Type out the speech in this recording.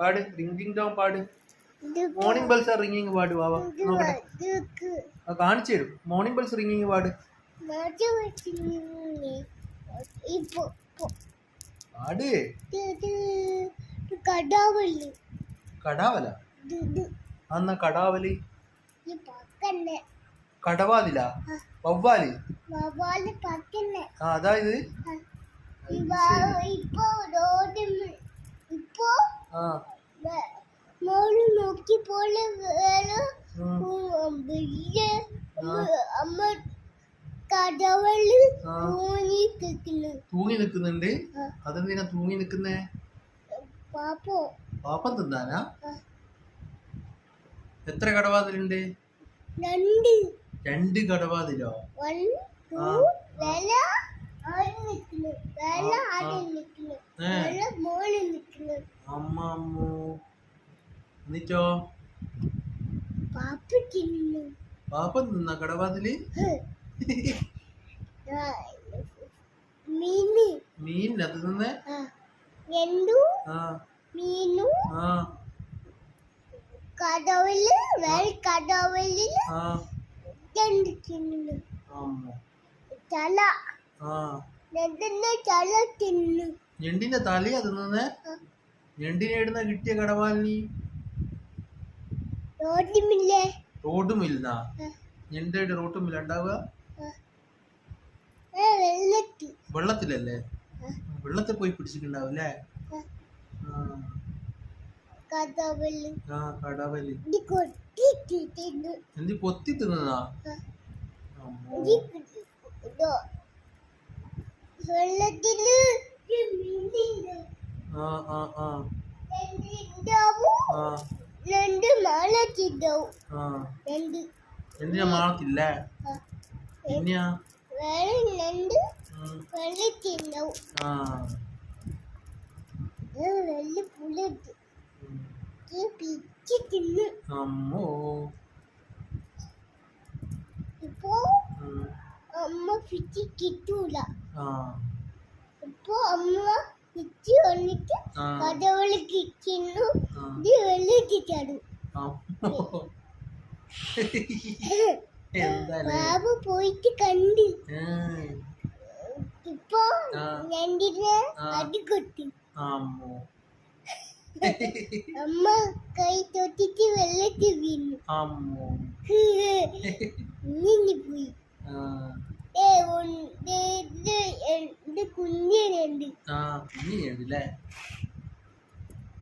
പാട് ring ring Don പാട്. Morning bells ringing പാട് വാവ നോക്കട്ടെ. കാണിച്ചു തരും. മോർണിംഗ് ബെൽസ് റിംഗിങ് പാട്. പാട്. കടാവല അന്നാ കടാവലി കടവാതില വവ്വാല് അതായത് നോക്കി പോലെ അമ്മ കടവള് തൂങ്ങി നിക്കുന്നുണ്ട്. അതെന്തിനാ തൂങ്ങി നിക്കുന്നേ? പാപ്പം തിന്നാനാ? എത്ര കടവാതിലുണ്ട്? രണ്ട് കടവാതിലോ? അമ്മമ്മോ. എന്നിട്ടോ പാപ്പം തിന്ന കടവാതില്? മീൻ അത് തിന്നേ? കടവല് കടവല് തല തല തിന്നു. ഞണ്ടിന്റെ തലയാ തിന്നേ? ഞണ്ടിനെ ഇടുന്ന കിട്ടിയ കടവാലിനി റോഡുമില്ല. ഞണ്ടിന്റെ റോട്ടുമില്ല ഉണ്ടാവുക വെള്ളത്തിലല്ലേ? വെള്ളത്തിൽ പോയി പിടിച്ചിട്ടുണ്ടാവല്ലേ? കടവല് എന്തി പൊത്തി തിന്നതാ? വെള്ളത്തില് രണ്ട് മാളത്തിണ്ടാവും. എന്തിനാ മാളത്തില്ലേ? പിന്നെയാ രണ്ട് വെള്ളത്തിണ്ടാവും. വെള്ള പുളിട്ട് പിച്ച് തിന്ന്. അമ്മോ. ഇപ്പൊ അമ്മ പിച്ച് കിട്ടൂല. ഇപ്പൊ അമ്മ പിച്ച് വന്നിട്ട് കടവള് കിട്ടുന്നു. ഇത് വെള്ളത്തിൽ ചാടും. ബാബു പോയിട്ട് കണ്ട്. ഇപ്പൊ ഞണ്ടിനെ അടികൊട്ടി. അമ്മ കൈ തൊട്ടിട്ട് വെള്ളത്തിൽ വീണു. പോയി. കുഞ്ഞിനുണ്ട്.